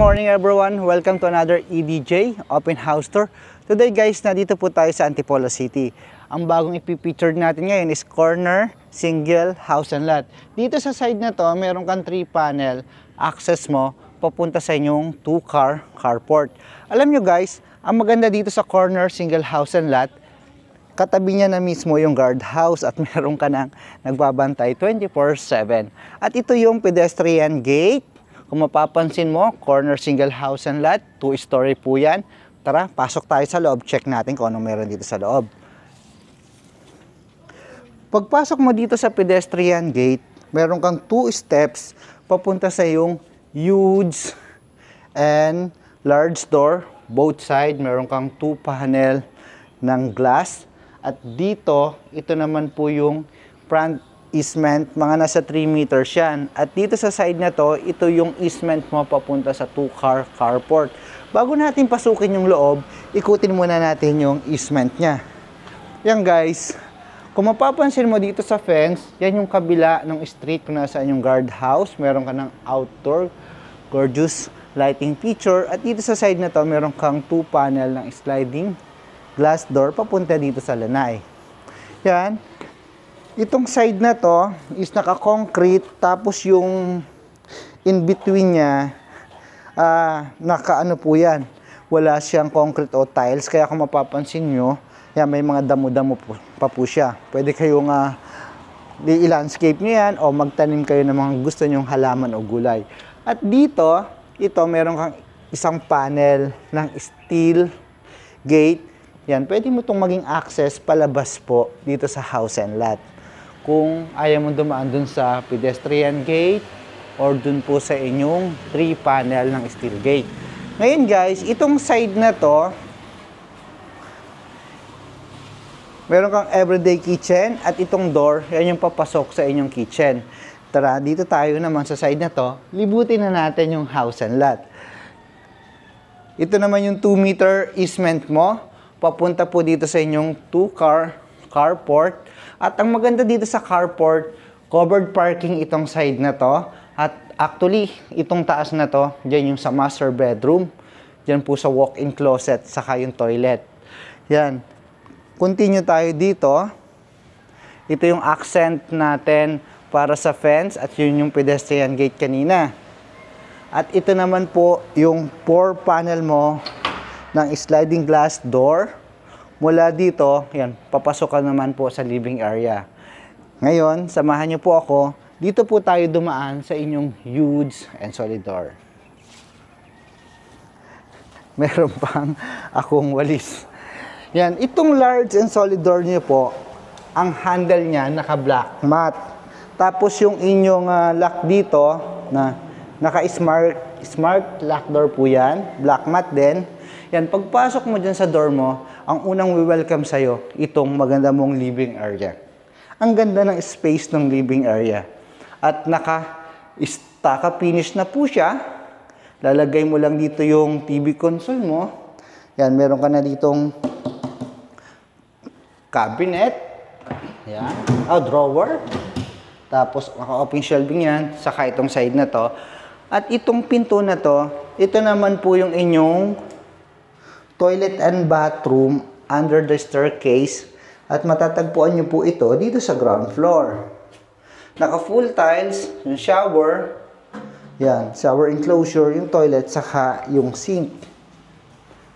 morning everyone! Welcome to another EDJ Open House Tour. Today guys, nandito po tayo sa Antipolo City. Ang bagong ipipicture natin ngayon is corner, single, house and lot. Dito sa side na to, meron kang 3 panel. Access mo, papunta sa inyong 2-car carport. Alam nyo guys, ang maganda dito sa corner, single, house and lot, katabi niya na mismo yung guardhouse at meron ka nang nagbabantay 24/7. At ito yung pedestrian gate. Kung mapapansin mo, corner single house and lot, 2-story po yan. Tara, pasok tayo sa loob, check natin kung anong meron dito sa loob. Pagpasok mo dito sa pedestrian gate, meron kang 2 steps papunta sa yung huge and large door. Both side, meron kang 2 panel ng glass. At dito, ito naman po yung front easement, mga nasa 3 meters yan. At dito sa side na to, ito yung easement mo papunta sa 2-car carport. Bago natin pasukin yung loob, ikutin muna natin yung easement niya. Yan guys, kung mapapansin mo dito sa fence, yan yung kabila ng street kung nasaan yung guardhouse. Meron ka ng outdoor, gorgeous lighting feature. At dito sa side na to, meron kang 2 panel ng sliding glass door papunta dito sa lanay. Yan. Itong side na to is naka-concrete, tapos yung in between niya, naka-ano po yan, wala siyang concrete o tiles, kaya kung mapapansin nyo, yan, may mga damo-damo pa po siya. Pwede kayong i-landscape nyo yan o magtanim kayo ng mga gusto nyong halaman o gulay. At dito, ito, meron kang isang panel ng steel gate. Yan, pwede mo itong maging access palabas po dito sa house and lot. Kung ayaw mo dumaan dun sa pedestrian gate or dun po sa inyong 3 panel ng steel gate. Ngayon guys, itong side na to, meron kang everyday kitchen at itong door, yan yung papasok sa inyong kitchen. Tara, dito tayo naman sa side na to, libutin na natin yung house and lot. Ito naman yung 2-meter easement mo, papunta po dito sa inyong 2-car carport. At ang maganda dito sa carport, covered parking itong side na to. At actually, itong taas na to, dyan yung sa master bedroom. Dyan po sa walk-in closet, saka yung toilet. Yan. Continue tayo dito. Ito yung accent natin para sa fence at yun yung pedestrian gate kanina. At ito naman po yung 4 panel mo ng sliding glass door. Mula dito, yan, papasok ka naman po sa living area. Ngayon, samahan niyo po ako. Dito po tayo dumaan sa inyong huge and solid door. Meron pang akong walis. Yan, itong large and solid door niyo po, ang handle niya naka-black mat. Tapos yung inyong lock dito, na naka-smart lock door po yan, black mat din. Yan, pagpasok mo dyan sa door mo, ang unang we-welcome sa'yo, itong maganda mong living area. Ang ganda ng space ng living area. At naka-finish na po siya. Lalagay mo lang dito yung TV console mo. Yan, meron ka na ditong cabinet. Yan, drawer. Tapos, naka-open shelving yan. Saka itong side na to. At itong pinto na to, ito naman po yung inyong toilet and bathroom under the staircase at matatagpuan nyo po ito dito sa ground floor. Naka full tiles, yung shower, yan, shower enclosure, yung toilet, saka yung sink.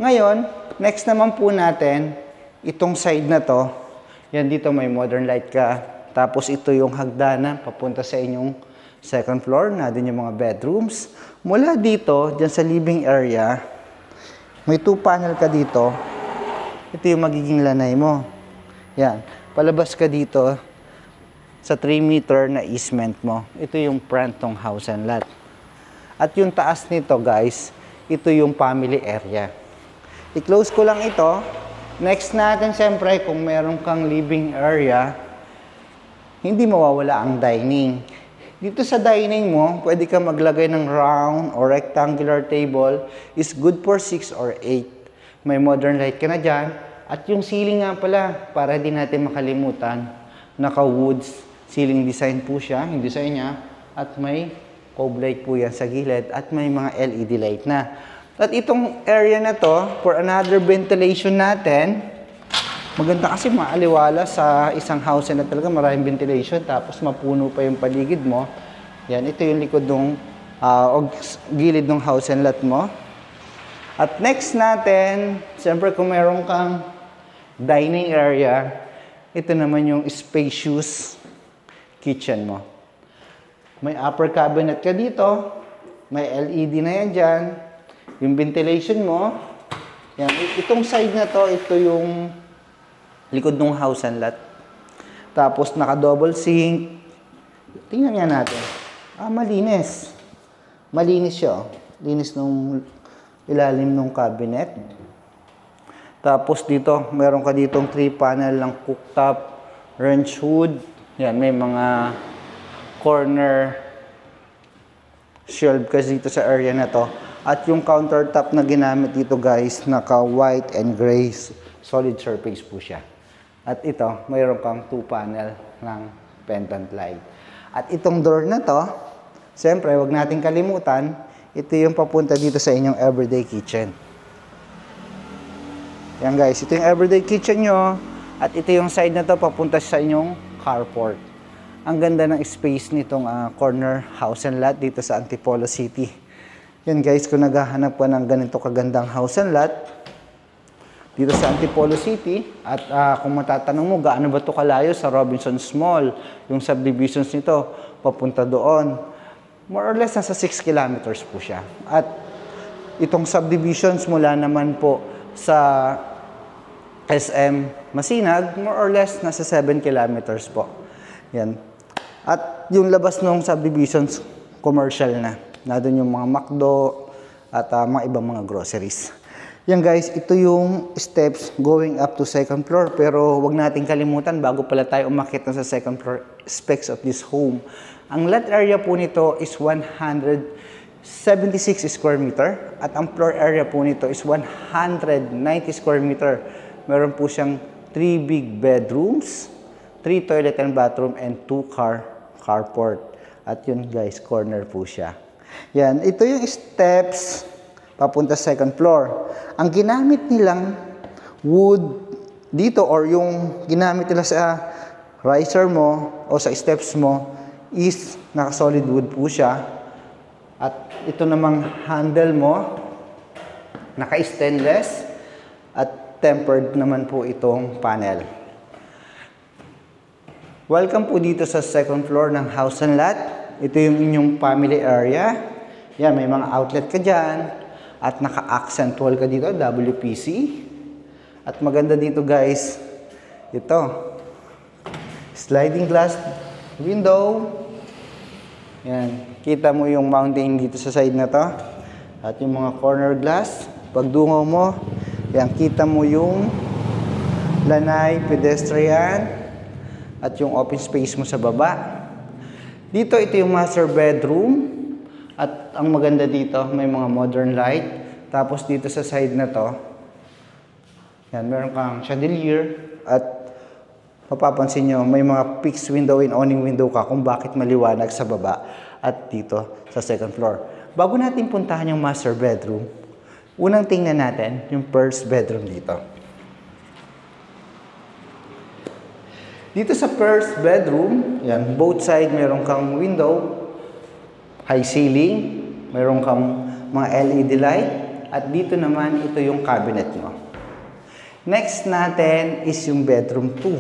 Ngayon, next naman po natin, itong side na to, yan dito may modern light ka, tapos ito yung hagdanan papunta sa inyong second floor, na din yung mga bedrooms. Mula dito, dyan sa living area, may 2 panel ka dito. Ito yung magiging lanay mo. Yan. Palabas ka dito sa 3 meter na easement mo. Ito yung front ng house and lot. At yung taas nito guys, ito yung family area. I-close ko lang ito. Next natin siyempre, kung meron kang living area, hindi mawawala ang dining. Dito sa dining mo, pwede ka maglagay ng round or rectangular table. Is good for 6 or 8. May modern light ka na dyan. At yung ceiling nga pala, para di natin makalimutan, naka-woods ceiling design po siya, yung design niya. At may Cove light po yan sa gilid at may mga LED light na. At itong area na to, for another ventilation natin, maganda kasi maaliwala sa isang house na talaga maraming ventilation tapos mapuno pa yung paligid mo. Yan, ito yung likod ng gilid ng house and lot mo. At next natin, siyempre kung meron kang dining area, ito naman yung spacious kitchen mo. May upper cabinet ka dito, may LED na yan dyan, yung ventilation mo. Yan, itong side na to, ito yung likod ng house and lot. Tapos naka-double sink. Tingnan nga natin. Malinis. Malinis siya. Linis nung ilalim ng cabinet. Tapos dito, meron ka ditong 3-panel ng cooktop, range hood. Yan, may mga corner shelf kasi dito sa area na to. At yung countertop na ginamit dito guys, naka white and gray. Solid surface po siya. At ito, mayroon kang 2-panel ng pendant light. At itong door na to, siyempre, wag nating kalimutan, ito yung papunta dito sa inyong everyday kitchen. Yan guys, ito yung everyday kitchen nyo. At ito yung side na to, papunta sa inyong carport. Ang ganda ng space nitong corner house and lot dito sa Antipolo City. Yan guys, kung naghahanap ka ng ganito kagandang house and lot dito sa Antipolo City, at kung matatanong mo, gaano ba ito kalayo sa Robinsons Mall, yung subdivisions nito, papunta doon. More or less, nasa 6 kilometers po siya. At itong subdivisions mula naman po sa SM Masinag, more or less, nasa 7 kilometers po. Yan. At yung labas ng subdivisions, commercial na. Nandun yung mga McDo at mga ibang mga groceries. Yan guys, ito yung steps going up to second floor. Pero wag nating kalimutan, bago pala tayo umakyat sa second floor specs of this home. Ang lot area po nito is 176 square meter. At ang floor area po nito is 190 square meter. Meron po siyang 3 big bedrooms, 3 toilet and bathroom, and 2 carport. At yun guys, corner po siya. Yan, ito yung steps papunta sa second floor. Ang ginamit nilang wood dito or yung ginamit nila sa riser mo o sa steps mo is naka-solid wood po siya. At ito namang handle mo, naka-stainless at tempered naman po itong panel. Welcome po dito sa second floor ng house and lot. Ito yung inyong family area. Yan, may mga outlet ka dyan. At naka-accent wall ka dito, WPC. At maganda dito guys, ito. Sliding glass window. Yan, kita mo yung mounting dito sa side na to. At yung mga corner glass. Pag dungaw mo, yan, kita mo yung lanay, pedestrian. At yung open space mo sa baba. Dito, ito yung master bedroom. At ang maganda dito, may mga modern light. Tapos dito sa side na to, yan, meron kang chandelier. At mapapansin nyo, may mga fixed window and awning window ka kung bakit maliwanag sa baba at dito sa second floor. Bago natin puntahan yung master bedroom, unang tingnan natin yung first bedroom dito. Dito sa first bedroom, yan, both side meron kang window, high ceiling, mayroon kang mga LED light, at dito naman, ito yung cabinet mo. Next natin is yung bedroom 2.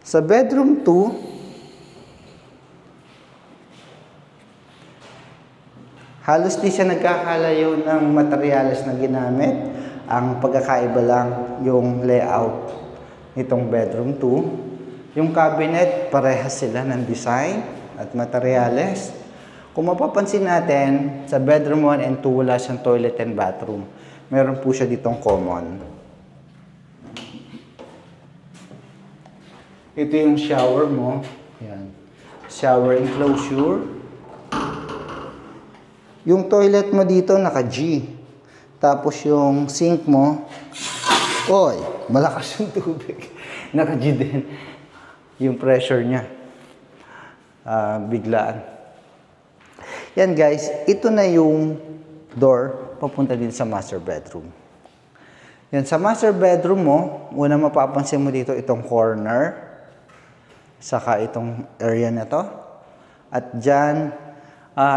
Sa bedroom 2, halos di siya nagkakalayo ng materyales na ginamit. Ang pagkakaiba lang yung layout nitong bedroom 2. Yung cabinet, parehas sila ng design at materyales. Kung mapapansin natin, sa bedroom 1 and 2, wala siyang toilet and bathroom. Meron po siya ditong common. Ito yung shower mo. Yan. Shower enclosure. Yung toilet mo dito, naka-G. Tapos yung sink mo, oy, malakas yung tubig. Naka-G din. Yung pressure niya. Biglaan. Yan guys, ito na yung door papunta din sa master bedroom. Yan, sa master bedroom mo, una mapapansin mo dito itong corner, saka itong area na to. At dyan,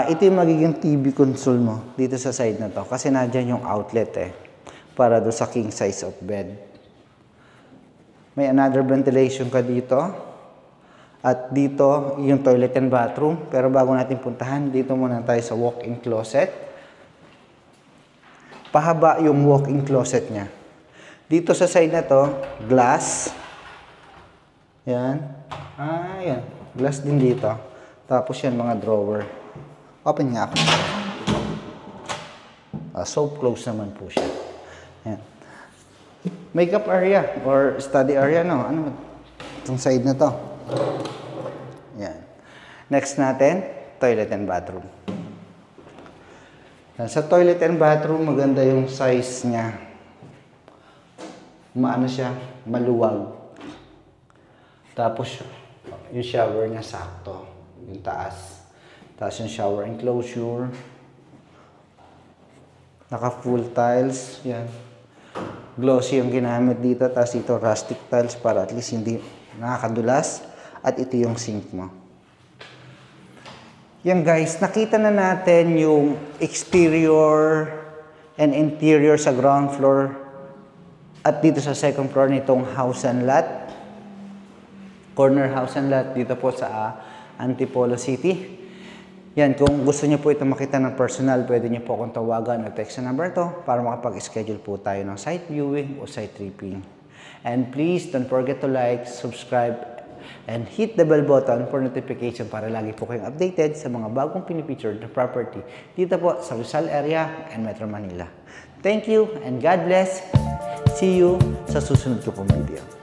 ito yung magiging TV console mo dito sa side na to. Kasi nadyan yung outlet para do sa king size of bed. May another ventilation ka dito. At dito, yung toilet and bathroom. Pero bago natin puntahan, dito muna tayo sa walk-in closet. Pahaba yung walk-in closet niya. Dito sa side na to, glass. Yan. Yan. Glass din dito. Tapos yan, mga drawer. Open nga ako. So close naman po siya. Yan. Makeup area or study area, no? Ano? Itong side na to. Yan. Next natin, toilet and bathroom. Sa toilet and bathroom, maganda yung size niya. Maano siya, maluwag. Tapos, yung shower niya sakto. Yung taas. Tapos yung shower enclosure. Naka full tiles. Yan. Glossy yung ginamit dito. Tapos ito rustic tiles para at least hindi nakakadulas. At ito yung sink mo. Yan guys, nakita na natin yung exterior and interior sa ground floor at dito sa second floor nitong house and lot. Corner house and lot dito po sa Antipolo City. Yan, kung gusto niyo po ito makita ng personal, pwede niyo po akong tawagan o text sa number to para makapag-schedule po tayo ng site viewing o site tripping. And please don't forget to like, subscribe, and hit the bell button for notification para lagi po kayong updated sa mga bagong pinipicture na property dito po sa Rizal area and Metro Manila. Thank you and God bless. See you sa susunod ko pong video.